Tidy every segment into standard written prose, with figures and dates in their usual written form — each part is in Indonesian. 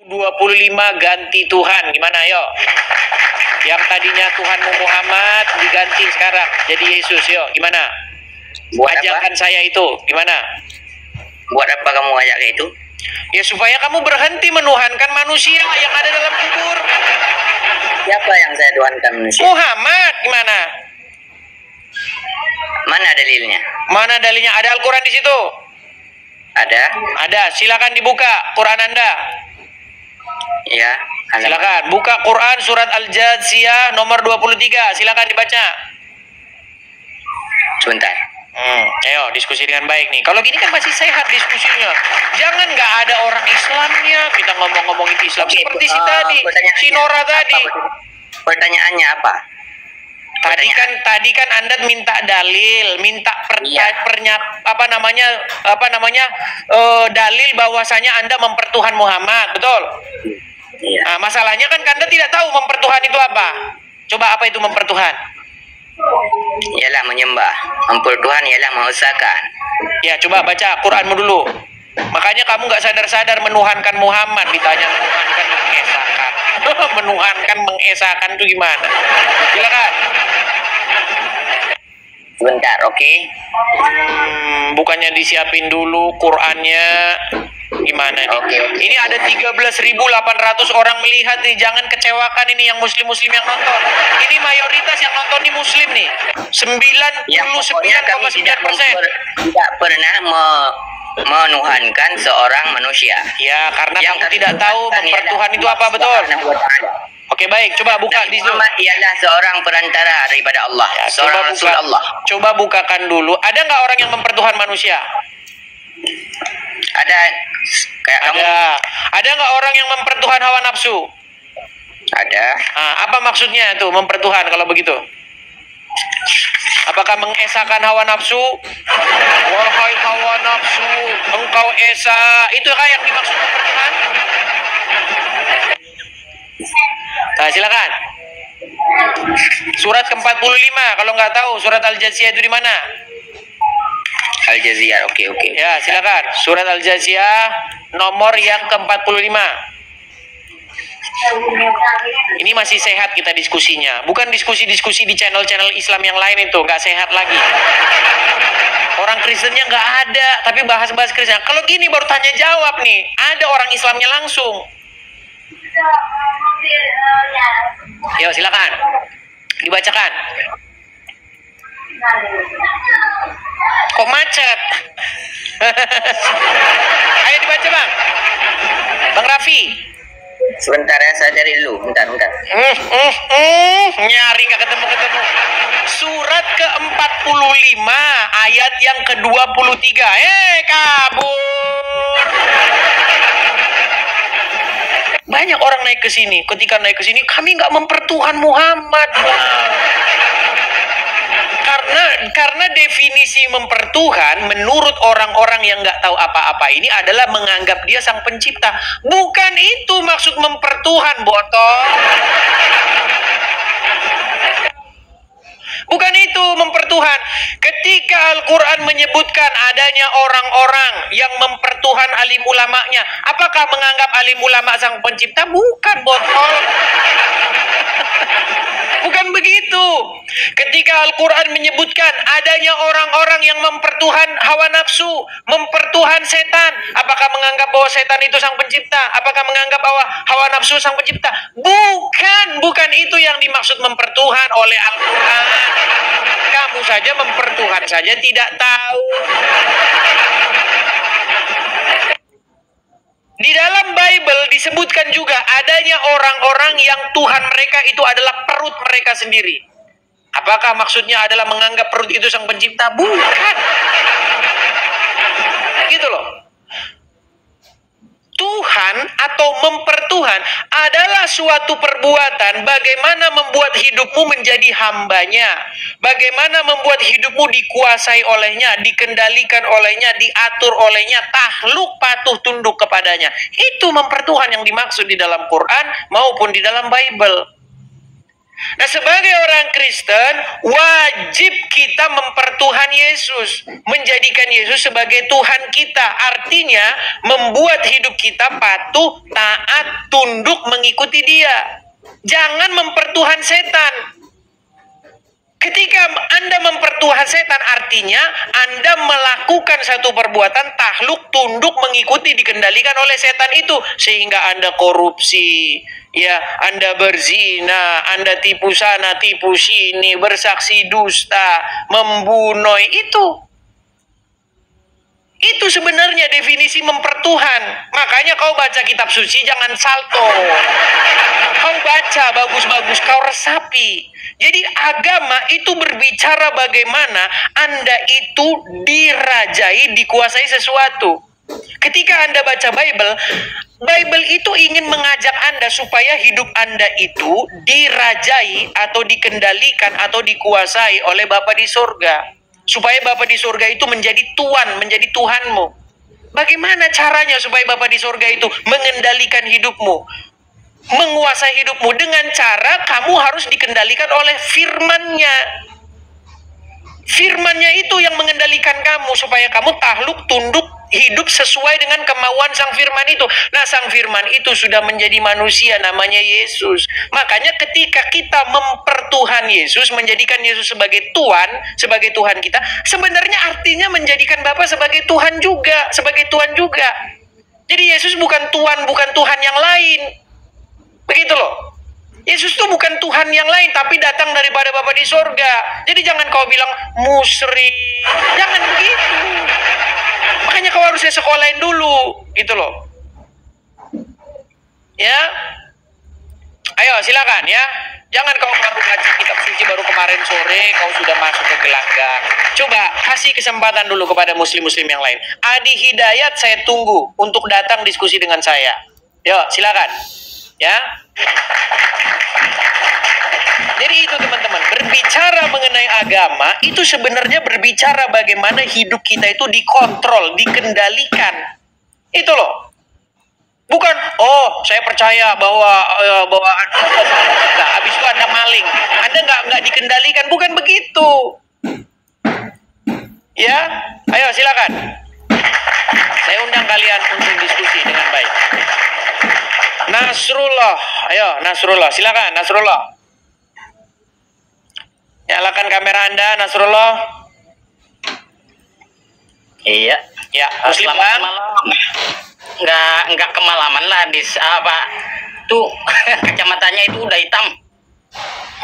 25 ganti Tuhan. Gimana, yuk? Yang tadinya Tuhanmu Muhammad diganti sekarang jadi Yesus. Yuk, gimana? Buat ajakan apa? saya itu gimana? Buat apa kamu ajak kayak itu? Ya supaya kamu berhenti menuhankan manusia yang ada dalam kubur. Siapa yang saya tuhankan manusia? Muhammad. Gimana? Mana dalilnya? Mana dalilnya? Ada Al-Quran di situ? Ada? Ada. Silakan dibuka Quran Anda. Ya. Silakan buka Quran surat Al-Jathiyah nomor 23. Silakan dibaca. Sebentar. Ayo diskusi dengan baik nih. Kalau gini kan masih sehat diskusinya. Jangan nggak ada orang Islamnya kita ngomong-ngomongin Islam. Oke, seperti si tadi, si Nora tadi. Pertanyaannya apa? Tadi kan Anda minta dalil, minta dalil bahwasanya Anda mempertuhan Muhammad, betul? Iya. Nah, masalahnya kan Anda tidak tahu mempertuhan itu apa. Coba apa itu mempertuhan? Ialah menyembah. Mempertuhan ialah mengesahkan. Ya, coba baca Quranmu dulu. Makanya kamu nggak sadar-sadar menuhankan Muhammad, ditanya menuhankan mengesahkan. Menuhankan mengesahkan itu gimana? Silakan. Sebentar, oke? Bukannya disiapin dulu Qurannya. Gimana nih? Oke. Ini ada 13.800 orang melihat nih. Jangan kecewakan ini yang muslim-muslim yang nonton. Ini mayoritas yang nonton ini muslim nih. 99,9%. Tidak pernah menuhankan seorang manusia. Ya, karena yang kamu tidak tahu mempertuhan itu apa, betul? Oke, baik. Coba buka di situ. Muhammad ialah seorang perantara daripada Allah. Ya, seorang Rasul Allah. Coba bukakan dulu. Ada nggak orang yang mempertuhan manusia? Ada. Kayak kamu. Ada nggak orang yang mempertuhan hawa nafsu? Ada. Apa maksudnya itu mempertuhan kalau begitu? Apakah mengesahkan hawa nafsu? Wahai hawa nafsu, engkau esa. Itu kan yang dimaksud mempertuhan? Nah, silakan. Surat ke-45. Kalau nggak tahu surat Al-Jathiyah itu di mana? Al-Jathiyah, oke. Ya, silakan. Surat Al-Jathiyah nomor yang ke-45. Ini masih sehat kita diskusinya. Bukan diskusi-diskusi di channel-channel Islam yang lain itu. Nggak sehat lagi. Orang Kristennya nggak ada. Tapi bahas-bahas Kristen. Kalau gini baru tanya jawab nih. Ada orang Islamnya langsung. Yuk, silakan. Dibacakan. Kok macet? Ayo dibaca, Bang. Bang Raffi. Sebentar ya, saya cari dulu. Bentar. Nyari nggak ketemu. Surat ke-45 ayat yang ke-23. Kabur. Banyak orang naik ke sini. Ketika naik ke sini, kami nggak mempertuhan Muhammad. Karena definisi mempertuhan menurut orang-orang yang nggak tahu apa-apa ini adalah menganggap dia sang pencipta. Bukan itu maksud mempertuhan, botol. Bukan itu mempertuhan. Ketika Al-Quran menyebutkan adanya orang-orang yang mempertuhan alim ulamanya, apakah menganggap alim ulama sang pencipta? Bukan, botol. Bukan begitu. Ketika Al-Quran menyebutkan adanya orang-orang yang mempertuhan hawa nafsu, mempertuhan setan, apakah menganggap bahwa setan itu sang pencipta? Apakah menganggap bahwa hawa nafsu sang pencipta? Bukan itu yang dimaksud mempertuhan oleh Al-Quran. Kamu saja mempertuhan saja tidak tahu. Di dalam Bible disebutkan juga adanya orang-orang yang Tuhan mereka itu adalah perut mereka sendiri. Apakah maksudnya adalah menganggap perut itu sang pencipta? Bukan. Gitu loh. Tuhan atau mempertuhan adalah suatu perbuatan bagaimana membuat hidupmu menjadi hambanya. Bagaimana membuat hidupmu dikuasai olehnya, dikendalikan olehnya, diatur olehnya, takluk patuh tunduk kepadanya. Itu mempertuhan yang dimaksud di dalam Quran maupun di dalam Bible. Nah, sebagai orang Kristen, wajib kita mempertuhan Yesus, menjadikan Yesus sebagai Tuhan kita. Artinya, membuat hidup kita patuh, taat, tunduk, mengikuti Dia. Jangan mempertuhan setan. Ketika Anda mempertuhan setan, artinya Anda melakukan satu perbuatan takluk, tunduk, mengikuti, dikendalikan oleh setan itu. Sehingga Anda korupsi, ya, Anda berzina, Anda tipu sana, tipu sini, bersaksi dusta, membunuh. Itu sebenarnya definisi mempertuhan. Makanya kau baca kitab suci jangan salto. Kau baca bagus-bagus, kau resapi. Jadi agama itu berbicara bagaimana Anda itu dirajai, dikuasai sesuatu. Ketika Anda baca Bible itu ingin mengajak Anda supaya hidup Anda itu dirajai atau dikendalikan atau dikuasai oleh Bapa di surga. Supaya Bapa di surga itu menjadi Tuhan, menjadi Tuhanmu. Bagaimana caranya supaya Bapa di surga itu mengendalikan hidupmu, menguasai hidupmu? Dengan cara kamu harus dikendalikan oleh firman-Nya. Firman-Nya itu yang mengendalikan kamu supaya kamu takluk, tunduk, hidup sesuai dengan kemauan Sang Firman itu. Nah, Sang Firman itu sudah menjadi manusia, namanya Yesus. Makanya ketika kita mempertuhan Yesus, menjadikan Yesus sebagai Tuhan kita, sebenarnya artinya menjadikan Bapa sebagai Tuhan juga, Jadi Yesus bukan Tuhan yang lain. Begitu loh. Yesus itu bukan Tuhan yang lain, tapi datang daripada Bapa di surga. Jadi jangan kau bilang musyrik. Jangan begitu. Makanya kau harus sekolahin dulu, gitu loh. Ya. Ayo silakan ya. Jangan kau baru baca kitab suci baru kemarin sore kau sudah masuk ke gelanggang. Coba kasih kesempatan dulu kepada muslim-muslim yang lain. Adi Hidayat saya tunggu untuk datang diskusi dengan saya. Yuk, silakan. Ya. Jadi itu teman-teman, berbicara mengenai agama itu sebenarnya berbicara bagaimana hidup kita itu dikontrol, dikendalikan. Itu loh. Bukan, oh saya percaya bahwa habis itu Anda maling, Anda nggak dikendalikan, bukan begitu. Ya, ayo silakan. Saya undang kalian untuk diskusi dengan baik. Nasrullah, ayo Nasrullah, silakan Nasrullah. Nyalakan kamera Anda, Nasrullah. Iya. Ya, Muslim kan? Enggak kemalaman lah di apa tuh kacamatanya itu udah hitam.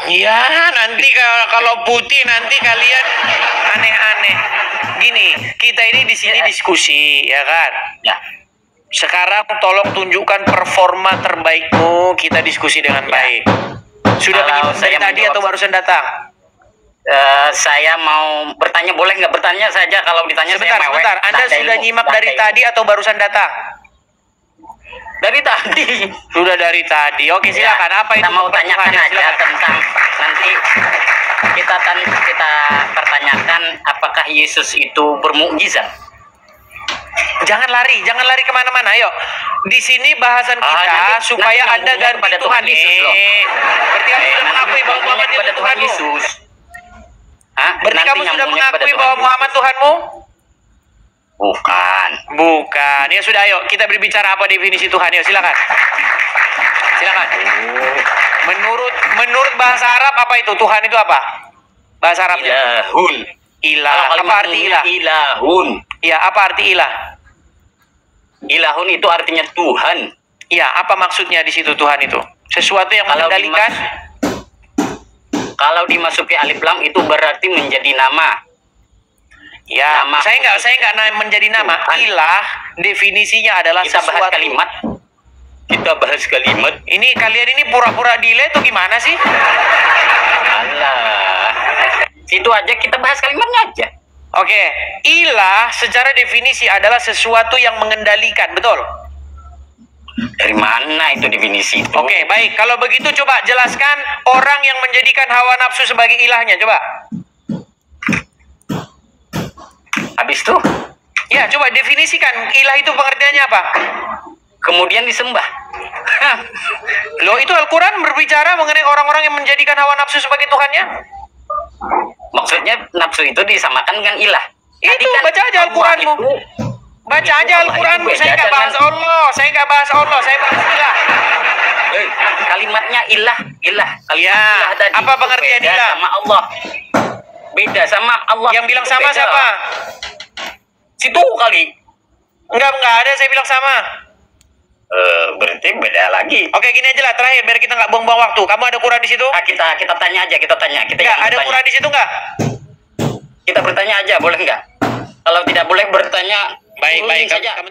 Iya, nanti kalau putih nanti kalian aneh-aneh. Gini, kita ini di sini diskusi, ya kan? Ya. Sekarang tolong tunjukkan performa terbaikmu, kita diskusi dengan baik. Sudah menyimak dari tadi atau barusan datang? Saya mau bertanya, boleh nggak bertanya saja? Kalau ditanya sebentar, Anda sudah nyimak dari tadi atau barusan datang? Dari tadi. Sudah dari tadi. Oke, silakan. Ya, apa itu? Kita mau tanyakan aja tentang nanti kita pertanyakan apakah Yesus itu bermukjizat. Jangan lari kemana-mana. Ayo, di sini bahasan kita supaya Anda ganti Tuhan Yesus loh. Berarti kamu sudah mengakui bahwa Muhammad itu Tuhan Yesus. Berarti kamu sudah mengakui bahwa Muhammad Tuhanmu? Bukan. Ya sudah, ayo kita berbicara apa definisi Tuhan. Yuk, silakan. Menurut bahasa Arab apa itu? Tuhan itu apa? Bahasa Arabnya? Ilah. Apa arti ilah? Ilahun. Ya, apa arti ilah? Ilahun itu artinya Tuhan. Ya, apa maksudnya di situ Tuhan itu? Sesuatu yang mengendalikan. Kalau dimasuki alif lam itu berarti menjadi nama. Ya, nama. Saya nggak menjadi nama. Ilah definisinya adalah kita sesuatu. Kita bahas kalimat. Ini kalian ini pura-pura delay tuh gimana sih? Alah. Itu aja kita bahas kalimatnya aja. Oke, ilah secara definisi adalah sesuatu yang mengendalikan, betul? Dari mana itu definisi itu? Oke, baik. Kalau begitu coba jelaskan orang yang menjadikan hawa nafsu sebagai ilahnya, coba. Habis itu? Ya, coba definisikan ilah itu pengertiannya apa? Kemudian disembah. Loh, itu Al-Quran berbicara mengenai orang-orang yang menjadikan hawa nafsu sebagai Tuhannya. Maksudnya nafsu itu disamakan dengan ilah. Tadi Itu, kan baca aja Allah Al-Quranmu. itu- Baca aja Allah Al-Quranmu. itu Saya beda nggak bahas dengan- Allah. Saya nggak bahas Allah. Saya bahas ilah. Kalimatnya ilah. Kalimat Ya, ilah tadi apa itu pengertian beda ilah? sama Allah. Beda sama Allah. Yang bilang Itu sama beda. siapa? Situ kali. Enggak ada saya bilang sama. Berarti beda lagi. Oke, gini aja lah terakhir biar kita nggak buang-buang waktu. Kamu ada Quran di situ? Kita tanya aja, kita tanya. Kita Enggak, yang ada bertanya. Quran di situ enggak? Kita bertanya aja, boleh nggak? Kalau tidak boleh bertanya, Baik, turunin baik. saja. Kamu